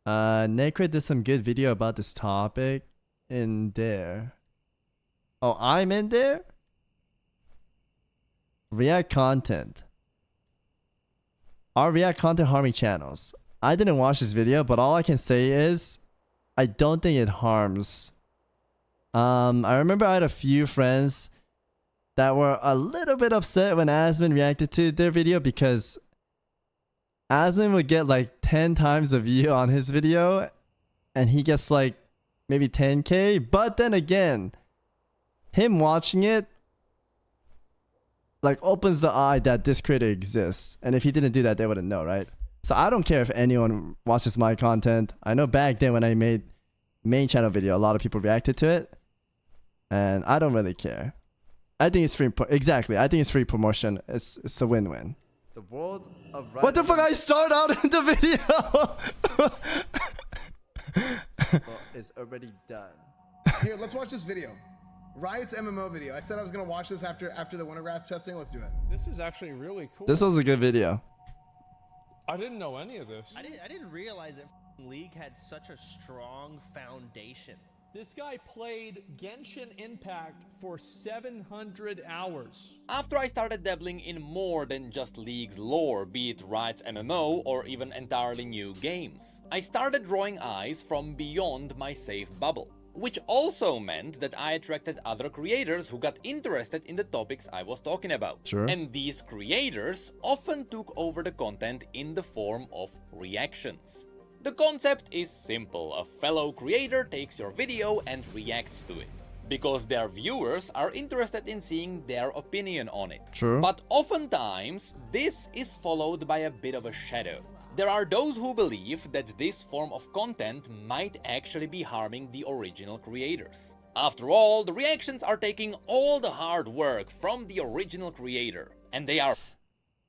Necrit did some good video about this topic in there. Oh, I'm in there? React content. Are React content harming channels? I didn't watch this video, but all I can say is I don't think it harms. I remember I had a few friends that were a little bit upset when Asmin reacted to their video because Asmin would get like 10 times the view on his video and he gets like maybe 10k, but then again, him watching it like opens the eye that this creator exists, and if he didn't do that, they wouldn't know, right? So I don't care if anyone watches my content. I know back then when I made main channel video, a lot of people reacted to it, and I don't really care. I think it's free. Exactly, I think it's free promotion. It's a win-win. The world of what the fuck? I start out in the video. Well, it's already done. Here, let's watch this video. Riot's MMO video. I said I was gonna watch this after the Wintergrass testing. Let's do it. This is actually really cool. This was a good video. I didn't know any of this. I didn't realize that League had such a strong foundation. This guy played Genshin Impact for 700 hours. After I started dabbling in more than just League's lore, be it Riot's MMO or even entirely new games, I started drawing eyes from beyond my safe bubble. Which also meant that I attracted other creators who got interested in the topics I was talking about. Sure. And these creators often took over the content in the form of reactions. The concept is simple: a fellow creator takes your video and reacts to it, because their viewers are interested in seeing their opinion on it. True. But oftentimes, this is followed by a bit of a shadow. There are those who believe that this form of content might actually be harming the original creators. After all, the reactions are taking all the hard work from the original creator, and they are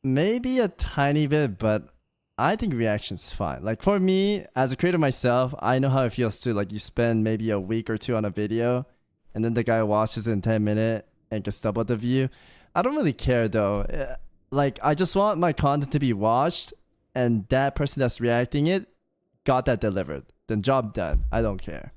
Maybe a tiny bit, but I think reaction's fine. Like for me, as a creator myself, I know how it feels too. Like you spend maybe a week or two on a video, and then the guy watches it in 10 minutes and gets double the view. I don't really care though. Like I just want my content to be watched, and that person that's reacting it got that delivered. Then job done. I don't care.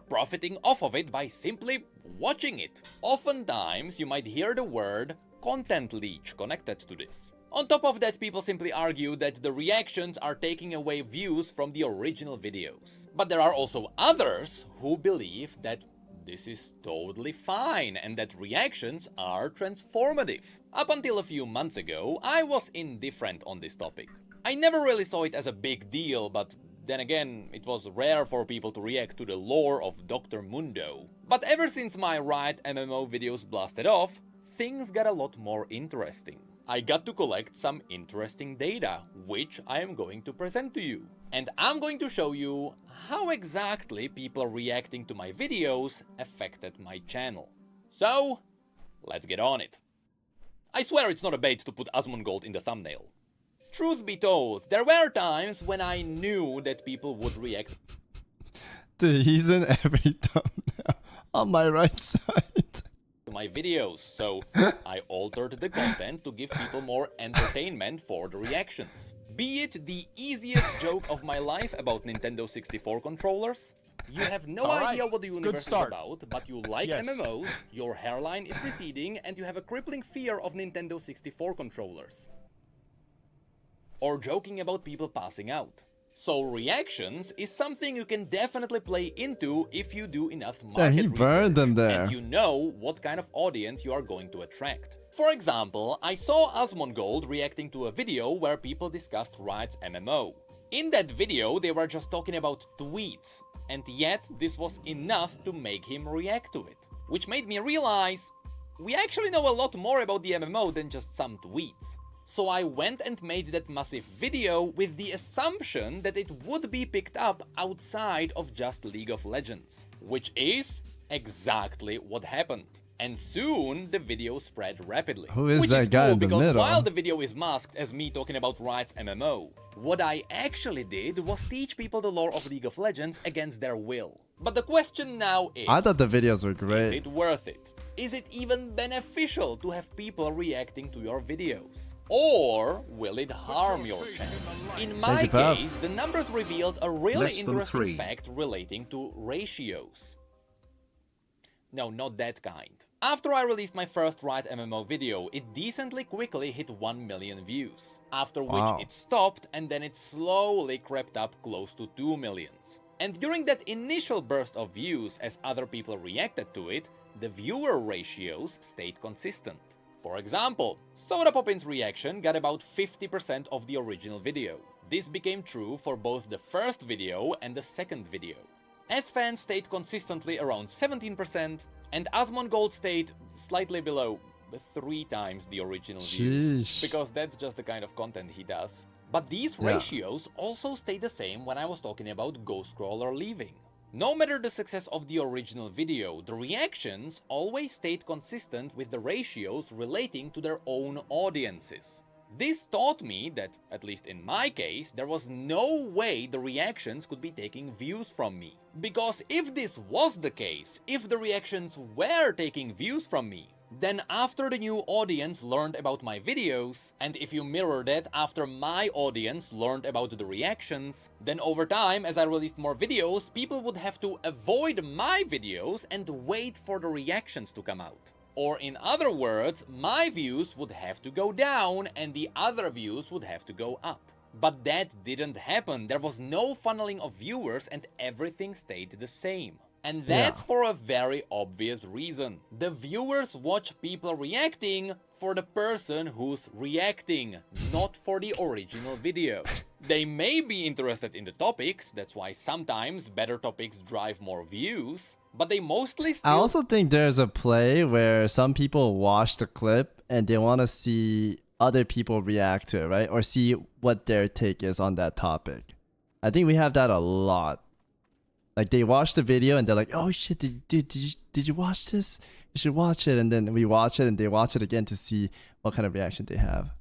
profiting off of it by simply watching it. Oftentimes, you might hear the word content leech connected to this. On top of that, people simply argue that the reactions are taking away views from the original videos. But there are also others who believe that this is totally fine and that reactions are transformative. Up until a few months ago, I was indifferent on this topic. I never really saw it as a big deal, but then again, it was rare for people to react to the lore of Dr. Mundo. But ever since my Riot MMO videos blasted off, things got a lot more interesting. I got to collect some interesting data, which I am going to present to you. And I'm going to show you how exactly people reacting to my videos affected my channel. So, let's get on it. I swear it's not a bait to put Asmongold in the thumbnail. Truth be told, there were times when I knew that people would react. Dude, he's in every thumbnail on my right side. To my videos, so I altered the content to give people more entertainment for the reactions. Be it the easiest joke of my life about Nintendo 64 controllers. You have no idea what the universe is about, but you like MMOs, your hairline is receding, and you have a crippling fear of Nintendo 64 controllers. Or joking about people passing out. So reactions is something you can definitely play into if you do enough market he burned them there. and you know what kind of audience you are going to attract. For example, I saw Asmongold reacting to a video where people discussed Riot's MMO. In that video, they were just talking about tweets, and yet this was enough to make him react to it. Which made me realize, we actually know a lot more about the MMO than just some tweets. So I went and made that massive video with the assumption that it would be picked up outside of just League of Legends. Which is exactly what happened. And soon the video spread rapidly. Who is which that is guy cool in the because middle? while the video is masked as me talking about Riot's MMO, what I actually did was teach people the lore of League of Legends against their will. But the question now is... I thought the videos were Is great. it worth it? Is it even beneficial to have people reacting to your videos? Or will it harm your channel? In my you, Puff. case, the numbers revealed a really Less than interesting 3. fact relating to ratios. No, not that kind. After I released my first Riot MMO video, it decently quickly hit 1 million views, after which Wow. it stopped and then it slowly crept up close to 2 millions. And during that initial burst of views as other people reacted to it, the viewer ratios stayed consistent. For example, Soda Poppin's reaction got about 50% of the original video. This became true for both the first video and the second video. S-Fan stayed consistently around 17%, and Asmongold stayed slightly below 3 times the original views, Sheesh. because that's just the kind of content he does. But these Yeah. ratios also stayed the same when I was talking about Ghostcrawler leaving. No matter the success of the original video, the reactions always stayed consistent with the ratios relating to their own audiences. This taught me that, at least in my case, there was no way the reactions could be taking views from me. Because if this was the case, if the reactions were taking views from me, then after the new audience learned about my videos, and if you mirror that after my audience learned about the reactions, then over time, as I released more videos, people would have to avoid my videos and wait for the reactions to come out. Or in other words, my views would have to go down and the other views would have to go up. But that didn't happen. There was no funneling of viewers and everything stayed the same. And that's for a very obvious reason. The viewers watch people reacting for the person who's reacting, not for the original video. They may be interested in the topics, that's why sometimes better topics drive more views, but they mostly still... I also think there's a play where some people watch the clip and they want to see other people react to it, right? Or see what their take is on that topic. I think we have that a lot. Like they watch the video and they're like, "Oh shit, did you watch this? You should watch it." And then we watch it and they watch it again to see what kind of reaction they have.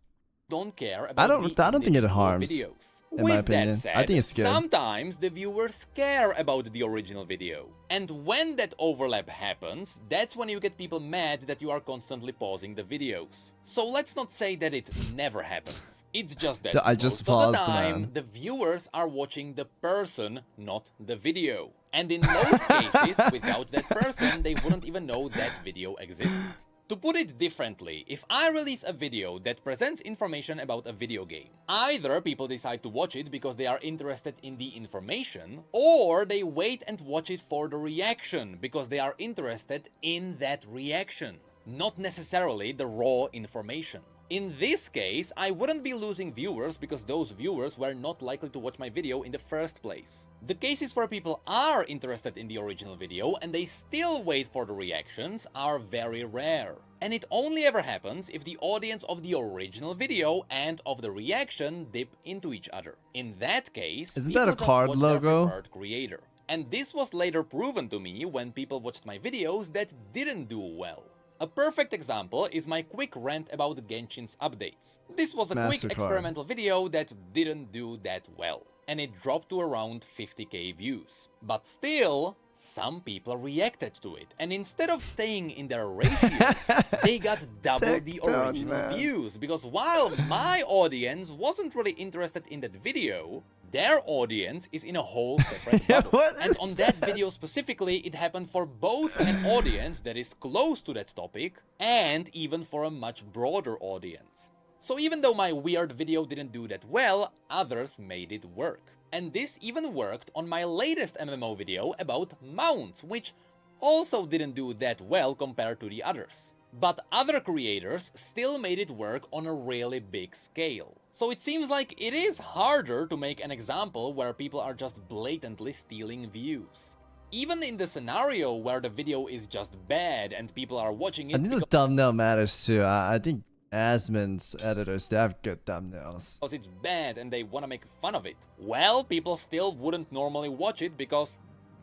don't care about I don't think it individual harms, videos. in my With opinion. that said, I think it's good. sometimes the viewers care about the original video. And when that overlap happens, that's when you get people mad that you are constantly pausing the videos. So let's not say that it never happens. It's just that I just most of the paused, time, man. the viewers are watching the person, not the video. And in most cases, without that person, they wouldn't even know that video existed. To put it differently, if I release a video that presents information about a video game, either people decide to watch it because they are interested in the information, or they wait and watch it for the reaction because they are interested in that reaction, not necessarily the raw information. In this case, I wouldn't be losing viewers because those viewers were not likely to watch my video in the first place. The cases where people are interested in the original video and they still wait for the reactions are very rare. And it only ever happens if the audience of the original video and of the reaction dip into each other. In that case, Isn't that a people just card watch their logo? preferred creator. And this was later proven to me when people watched my videos that didn't do well. A perfect example is my quick rant about Genshin's updates. This was a quick MasterCard. experimental video that didn't do that well, and it dropped to around 50k views. But still, some people reacted to it, and instead of staying in their ratios, they got double the down, original man. views, because while my audience wasn't really interested in that video, their audience is in a whole separate bubble. What And is on that video specifically, it happened for both an audience that is close to that topic and even for a much broader audience. So even though my weird video didn't do that well, others made it work. And this even worked on my latest MMO video about mounts, which also didn't do that well compared to the others. But other creators still made it work on a really big scale. So it seems like it is harder to make an example where people are just blatantly stealing views. Even in the scenario where the video is just bad and people are watching I it think the thumbnail matters too. I think Asmon's editors, they have good thumbnails. because it's bad and they want to make fun of it, well, people still wouldn't normally watch it because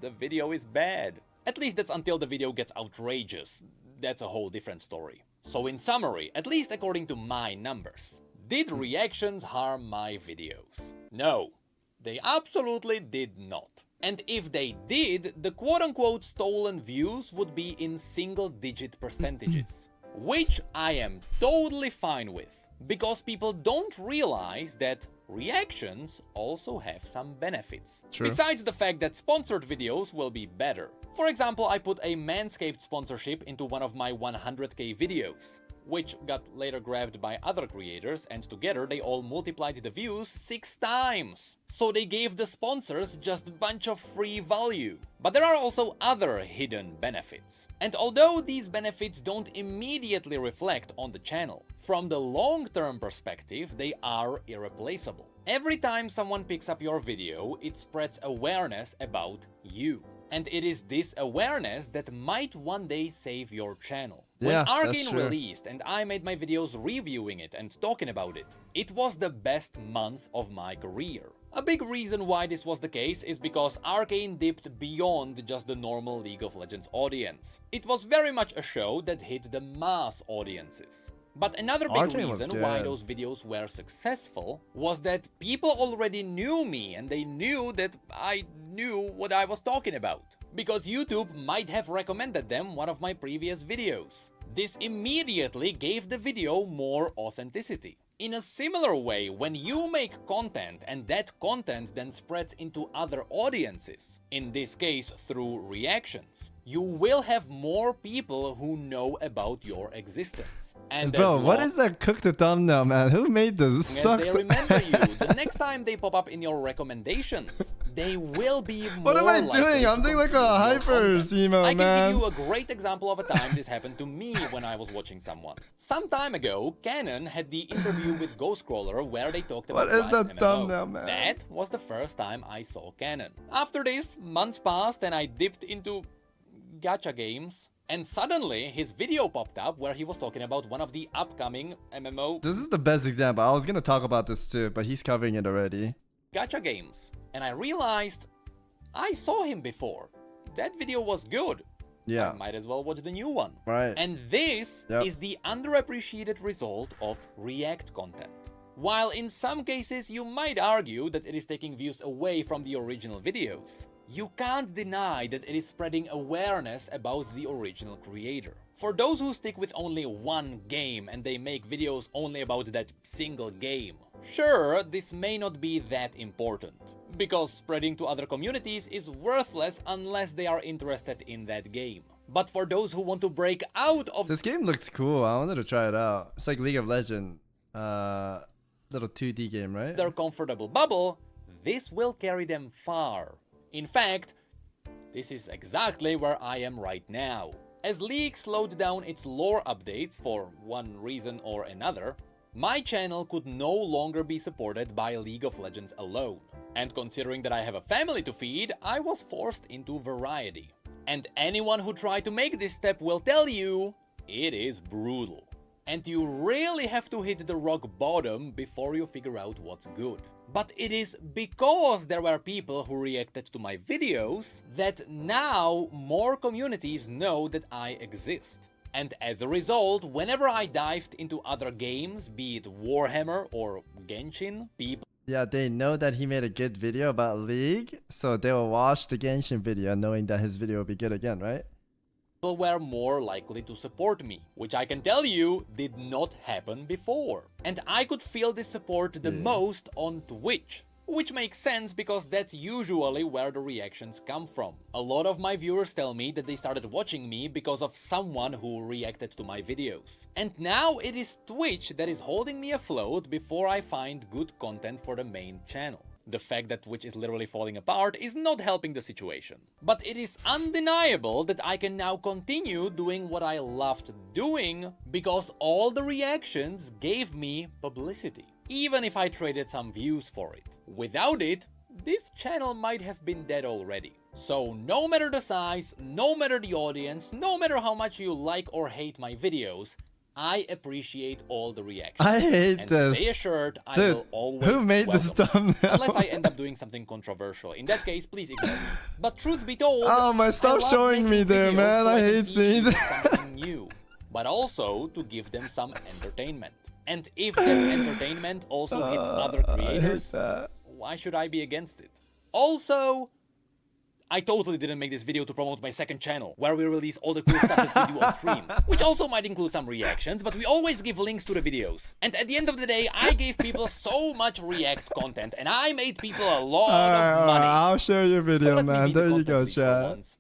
the video is bad. At least that's until the video gets outrageous. That's a whole different story. So in summary, at least according to my numbers, did reactions harm my videos? No, they absolutely did not. And if they did, the quote-unquote stolen views would be in single-digit percentages. Which I am totally fine with, because people don't realize that reactions also have some benefits. True. Besides the fact that sponsored videos will be better. For example, I put a Manscaped sponsorship into one of my 100k videos, which got later grabbed by other creators, and together they all multiplied the views 6 times. So they gave the sponsors just a bunch of free value. But there are also other hidden benefits. And although these benefits don't immediately reflect on the channel, from the long-term perspective, they are irreplaceable. Every time someone picks up your video, it spreads awareness about you. And it is this awareness that might one day save your channel. Yeah, When that's Arcane true. released and I made my videos reviewing it and talking about it, it was the best month of my career. A big reason why this was the case is because Arcane dipped beyond just the normal League of Legends audience. It was very much a show that hit the mass audiences. But another big Arcane was reason why good. those videos were successful was that people already knew me and they knew that I knew what I was talking about. Because YouTube might have recommended them one of my previous videos. This immediately gave the video more authenticity. In a similar way, when you make content and that content then spreads into other audiences, in this case through reactions, you will have more people who know about your existence. And Bro, as what long is that cooked thumbnail, man? Who made this? as Sucks. they remember you, the next time they pop up in your recommendations, they will be more What am I likely doing? to I'm doing like a consume your hyper content. emo, I can man. give you a great example of a time this happened to me when I was watching someone. Some time ago, Canon had the interview with Ghostcrawler where they talked about What is Riot's that MMO. thumbnail, man? That was the first time I saw Canon. After this, months passed and I dipped into gacha games. And suddenly, his video popped up where he was talking about one of the upcoming MMO This is the best example. I was gonna talk about this too, but he's covering it already. gacha games. And I realized I saw him before. That video was good. Yeah. I might as well watch the new one. Right. And this Yep. is the underappreciated result of React content. While in some cases you might argue that it is taking views away from the original videos, you can't deny that it is spreading awareness about the original creator. For those who stick with only one game and they make videos only about that single game, sure, this may not be that important, because spreading to other communities is worthless unless they are interested in that game. But for those who want to break out of This game looked cool. I wanted to try it out. It's like League of Legends. Little 2D game, right? their comfortable bubble, this will carry them far. In fact, this is exactly where I am right now. As League slowed down its lore updates for one reason or another, my channel could no longer be supported by League of Legends alone. And considering that I have a family to feed, I was forced into variety. And anyone who tried to make this step will tell you, it is brutal. And you really have to hit the rock bottom before you figure out what's good. But it is because there were people who reacted to my videos that now more communities know that I exist. And as a result, whenever I dived into other games, be it Warhammer or Genshin, people Yeah, they know that he made a good video about League, so they will watch the Genshin video knowing that his video will be good again, right? were more likely to support me, which I can tell you did not happen before. And I could feel this support the most on Twitch. Which makes sense because that's usually where the reactions come from. A lot of my viewers tell me that they started watching me because of someone who reacted to my videos. And now it is Twitch that is holding me afloat before I find good content for the main channel. The fact that Twitch is literally falling apart is not helping the situation. But it is undeniable that I can now continue doing what I loved doing because all the reactions gave me publicity. Even if I traded some views for it. Without it, this channel might have been dead already. So no matter the size, no matter the audience, no matter how much you like or hate my videos, I appreciate all the reactions. I hate and this. stay assured, I Dude, will always who made this welcome. thumbnail? Unless I end up doing something controversial. In that case, please ignore me. But truth be told, Oh my, stop I love showing me making there, videos man. so I can hate teach seeing you that. something new, but also to give them some entertainment. And if that entertainment also hits other I hate creators, that. why should I be against it? Also, I totally didn't make this video to promote my second channel, where we release all the cool stuff that we do on streams, which also might include some reactions, but we always give links to the videos. And at the end of the day, I gave people so much React content, and I made people a lot of money. I'll share your So video, let me man. be the There you content go, leak for chat. once.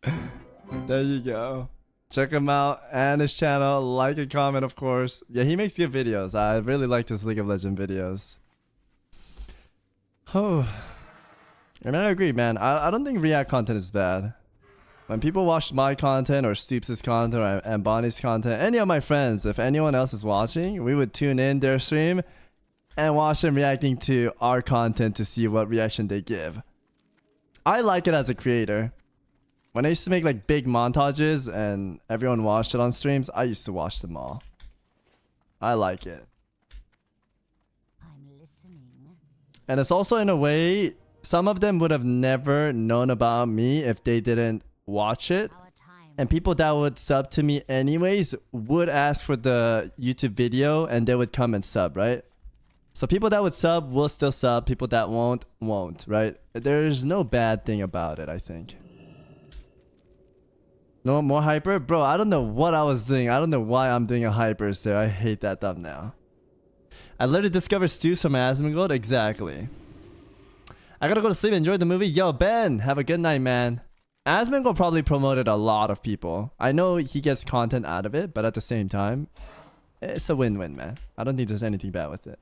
There you go. Check him out and his channel. Like and comment, of course. Yeah, he makes good videos. I really like his League of Legends videos. Oh. And I agree, man. I don't think React content is bad. When people watch my content or Stoops' content or and Bonnie's content, any of my friends, if anyone else is watching, we would tune in their stream and watch them reacting to our content to see what reaction they give. I like it as a creator. When I used to make like big montages and everyone watched it on streams, I used to watch them all. I like it. I'm listening. And it's also in a way, some of them would have never known about me if they didn't watch it. Our time. And people that would sub to me anyways would ask for the YouTube video and they would come and sub, right? So people that would sub will still sub. People that won't, right? There's no bad thing about it, I think. No more hyper? Bro, I don't know what I was doing. I don't know why I'm doing a hypers there. I hate that thumbnail. I literally discovered Stews from Asmongold. Exactly. I gotta go to sleep. Enjoy the movie. Yo, Ben, have a good night, man. Asmongold probably promoted a lot of people. I know he gets content out of it, but at the same time, it's a win-win, man. I don't think there's anything bad with it.